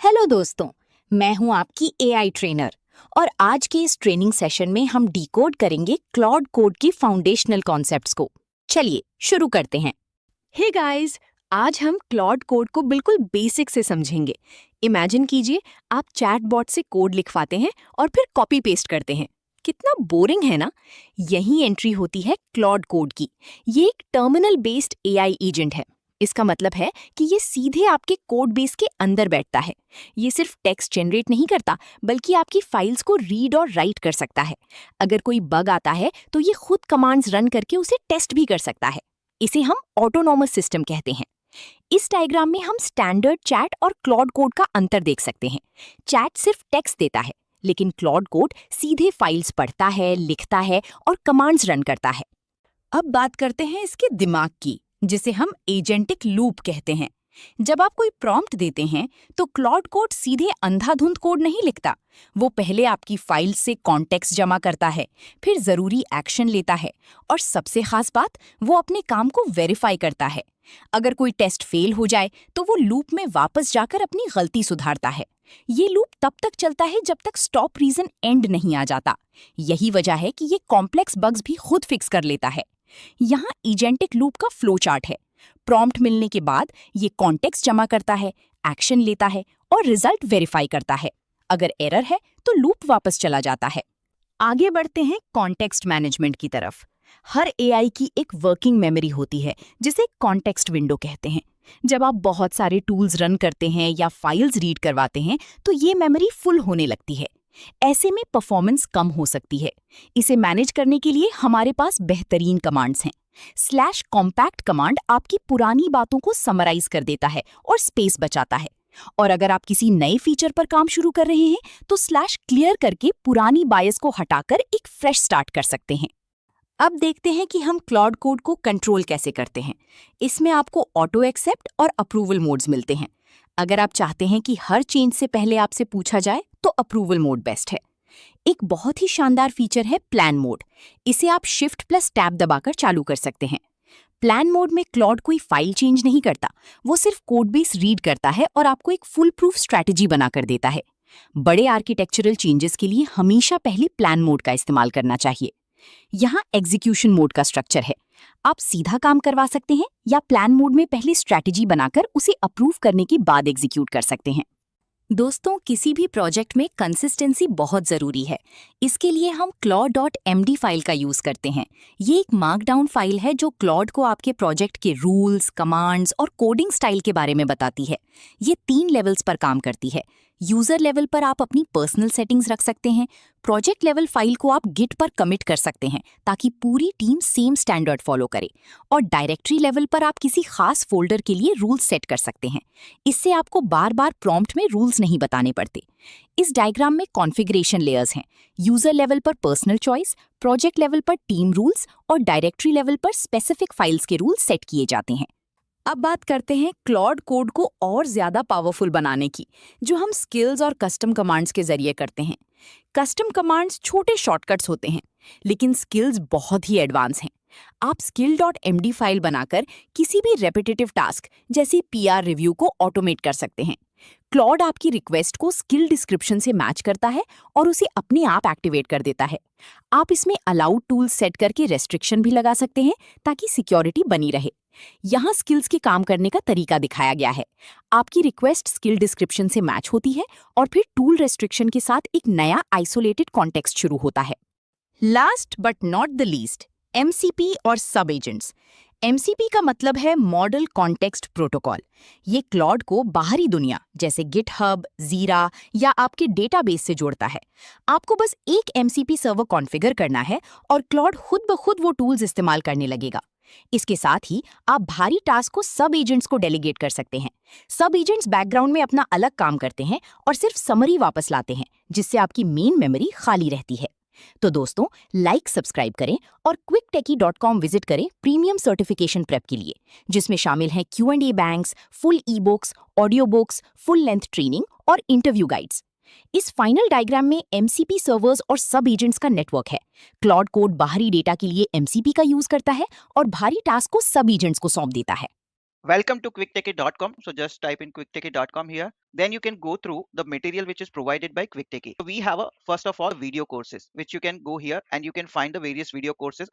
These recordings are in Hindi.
हेलो दोस्तों, मैं हूं आपकी एआई ट्रेनर और आज के इस ट्रेनिंग सेशन में हम डिकोड करेंगे क्लॉड कोड की फाउंडेशनल कॉन्सेप्ट्स को। चलिए शुरू करते हैं। हे गाइस, आज हम क्लॉड कोड को बिल्कुल बेसिक से समझेंगे। इमेजिन कीजिए आप चैटबॉट से कोड लिखवाते हैं और फिर कॉपी पेस्ट करते हैं। कितना बोरिंग है ना। यही एंट्री होती है क्लॉड कोड की। ये एक टर्मिनल बेस्ड एआई एजेंट है। इसका मतलब है कि ये सीधे आपके कोड बेस के अंदर बैठता है। ये सिर्फ टेक्स्ट जनरेट नहीं करता, बल्कि आपकी फाइल्स को रीड और राइट कर सकता है। अगर कोई बग आता है तो ये खुद कमांड्स रन करके उसे टेस्ट भी कर सकता है। इसे हम ऑटोनॉमस सिस्टम कहते हैं। इस डायग्राम में हम स्टैंडर्ड चैट और क्लॉड कोड का अंतर देख सकते हैं। चैट सिर्फ टेक्स्ट देता है, लेकिन क्लॉड कोड सीधे फाइल्स पढ़ता है, लिखता है और कमांड्स रन करता है। अब बात करते हैं इसके दिमाग की, जिसे हम एजेंटिक लूप कहते हैं। जब आप कोई प्रॉम्प्ट देते हैं तो क्लॉड कोड सीधे अंधाधुंध कोड नहीं लिखता। वो पहले आपकी फाइल से कॉन्टेक्स्ट जमा करता है, फिर जरूरी एक्शन लेता है और सबसे खास बात, वो अपने काम को वेरीफाई करता है। अगर कोई टेस्ट फेल हो जाए तो वो लूप में वापस जाकर अपनी गलती सुधारता है। ये लूप तब तक चलता है जब तक स्टॉप रीजन एंड नहीं आ जाता। यही वजह है कि ये कॉम्प्लेक्स बग्स भी खुद फिक्स कर लेता है। यहाँ एजेंटिक लूप का फ्लो चार्ट है। प्रॉम्प्ट मिलने के बाद ये कॉन्टेक्स्ट जमा करता है, एक्शन लेता है और रिजल्ट वेरीफाई करता है। अगर एरर है तो लूप वापस चला जाता है। आगे बढ़ते हैं कॉन्टेक्स्ट मैनेजमेंट की तरफ। हर एआई की एक वर्किंग मेमोरी होती है, जिसे कॉन्टेक्स्ट विंडो कहते हैं। जब आप बहुत सारे टूल्स रन करते हैं या फाइल्स रीड करवाते हैं तो ये मेमोरी फुल होने लगती है। ऐसे में परफॉर्मेंस कम हो सकती है। इसे मैनेज करने के लिए हमारे पास बेहतरीन कमांड्स हैं। /compact कमांड आपकी पुरानी बातों को समराइज कर देता है और स्पेस बचाता है। और अगर आप किसी नए फीचर पर काम शुरू कर रहे हैं तो /clear करके पुरानी बायस को हटाकर एक फ्रेश स्टार्ट कर सकते हैं। अब देखते हैं कि हम क्लॉड कोड को कंट्रोल कैसे करते हैं। इसमें आपको ऑटो एक्सेप्ट और अप्रूवल मोड्स मिलते हैं। अगर आप चाहते हैं कि हर चेंज से पहले आपसे पूछा जाए तो अप्रूवल मोड बेस्ट है। एक बहुत ही शानदार फीचर है प्लान मोड। इसे आप Shift+Tab दबाकर चालू कर सकते हैं। प्लान मोड में क्लॉड कोई फाइल चेंज नहीं करता, वो सिर्फ कोड बेस रीड करता है और आपको एक फुल प्रूफ स्ट्रैटेजी बनाकर देता है। बड़े आर्किटेक्चरल चेंजेस के लिए हमेशा पहले प्लान मोड का इस्तेमाल करना चाहिए। यहाँ एग्जीक्यूशन मोड का स्ट्रक्चर है। आप सीधा काम करवा सकते हैं या प्लान मोड में पहले स्ट्रैटेजी बनाकर उसे अप्रूव करने के बाद एग्जीक्यूट कर सकते हैं। दोस्तों, किसी भी प्रोजेक्ट में कंसिस्टेंसी बहुत ज़रूरी है। इसके लिए हम claude.md फाइल का यूज़ करते हैं। ये एक मार्कडाउन फाइल है जो क्लॉड को आपके प्रोजेक्ट के रूल्स, कमांड्स और कोडिंग स्टाइल के बारे में बताती है। ये 3 लेवल्स पर काम करती है। यूज़र लेवल पर आप अपनी पर्सनल सेटिंग्स रख सकते हैं। प्रोजेक्ट लेवल फाइल को आप गिट पर कमिट कर सकते हैं ताकि पूरी टीम सेम स्टैंडर्ड फॉलो करे। और डायरेक्टरी लेवल पर आप किसी खास फोल्डर के लिए रूल्स सेट कर सकते हैं। इससे आपको बार बार प्रॉम्प्ट में रूल्स नहीं बताने पड़ते। इस डायग्राम में कॉन्फ़िगरेशन लेयर्स हैं। यूजर लेवल पर पर्सनल चॉइस, प्रोजेक्ट लेवल पर टीम रूल्स और डायरेक्टरी लेवल पर स्पेसिफिक फाइल्स के रूल्स सेट किए जाते हैं। अब बात करते हैं क्लॉड कोड को और ज्यादा पावरफुल बनाने की, जो हम स्किल्स और कस्टम कमांड्स के जरिए करते हैं। कस्टम कमांड्स छोटे शॉर्टकट्स होते हैं, लेकिन स्किल्स बहुत ही एडवांस हैं। आप skill.md फाइल बनाकर किसी भी रेपिटेटिव टास्क जैसे पीआर रिव्यू को ऑटोमेट कर सकते हैं। क्लॉड आपकी रिक्वेस्ट को स्किल डिस्क्रिप्शन से मैच करता है और उसे अपने आप एक्टिवेट कर देता है। आप इसमें अलाउड टूल्स सेट करके रेस्ट्रिक्शन भी लगा सकते हैं ताकि सिक्योरिटी बनी रहे। यहाँ स्किल्स के काम करने का तरीका दिखाया गया है। आपकी रिक्वेस्ट स्किल डिस्क्रिप्शन से मैच होती है और फिर टूल रेस्ट्रिक्शन के साथ एक नया आइसोलेटेड कॉन्टेक्स्ट शुरू होता है। Last but not the least, MCP और सब एजेंट्स। MCP का मतलब है मॉडल कॉन्टेक्स्ट प्रोटोकॉल। ये क्लॉड को बाहरी दुनिया जैसे गिटहब, जीरा या आपके डेटाबेस से जोड़ता है। आपको बस एक MCP सर्वर कॉन्फ़िगर करना है और क्लॉड खुद ब खुद वो टूल्स इस्तेमाल करने लगेगा। इसके साथ ही आप भारी टास्क को सब एजेंट्स को डेलीगेट कर सकते हैं। सब एजेंट्स बैकग्राउंड में अपना अलग काम करते हैं और सिर्फ समरी वापस लाते हैं, जिससे आपकी मेन मेमोरी खाली रहती है। तो दोस्तों, लाइक सब्सक्राइब करें और quicktechie.com विजिट करें प्रीमियम सर्टिफिकेशन प्रेप के लिए, जिसमें शामिल हैं Q&A banks, full e-books, audio books, full length training और इंटरव्यू गाइड्स। इस फाइनल डायग्राम में MCP सर्वर्स और सब एजेंट्स का नेटवर्क है। क्लॉड कोड बाहरी डेटा के लिए MCP का यूज करता है और भारी टास्क को सब एजेंट्स को सौंप देता है। Welcome to quicktechie.com. So just type in quicktechie.com here. Then you can go through the material which is provided by Quicktechie. So we have first of all video courses which you can go here and you can find the various video courses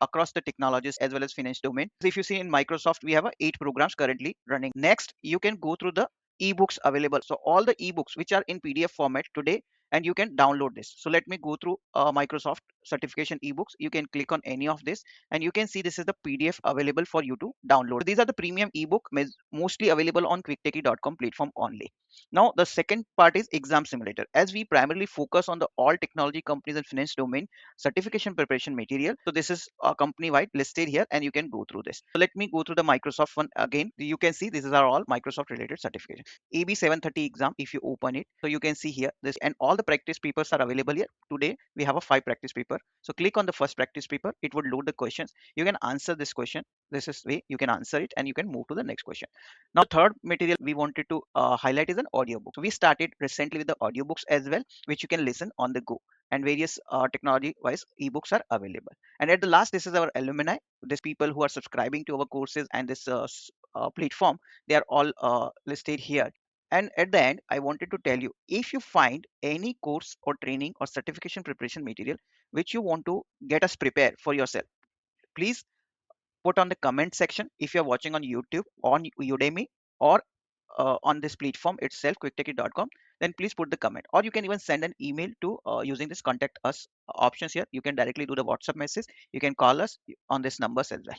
across the technologies as well as finance domain. So if you see in Microsoft, we have 8 programs currently running. Next, you can go through the ebooks available. So all the ebooks which are in PDF format today, and you can download this. So let me go through Microsoft certification ebooks. You can click on any of this and you can see this is the PDF available for you to download. So these are the premium ebook mostly available on quicktechie.com platform only. Now the second part is exam simulator. As we primarily focus on the all technology companies and finance domain certification preparation material, so this is company wide listed here and you can go through this. So let me go through the Microsoft one again. You can see these are all Microsoft related certification. AB 730 exam, if you open it, so you can see here this, and all the practice papers are available here. Today we have a 5 practice paper. So click on the first practice paper. It would load the questions. You can answer this question. This is way you can answer it and you can move to the next question. Now the third material we wanted to highlight is an audiobook. So we started recently with the audiobooks as well, which you can listen on the go, and various technology wise ebooks are available. And at the last, this is our alumni. These people who are subscribing to our courses and this platform, they are all listed here. And at the end, I wanted to tell you, if you find any course or training or certification preparation material which you want to get us prepared for yourself, please put on the comment section. If you're watching on YouTube, on Udemy, or on this platform itself, quicktechie.com, then please put the comment, or you can even send an email to using this contact us options here. You can directly do the WhatsApp message. You can call us on this numbers as well.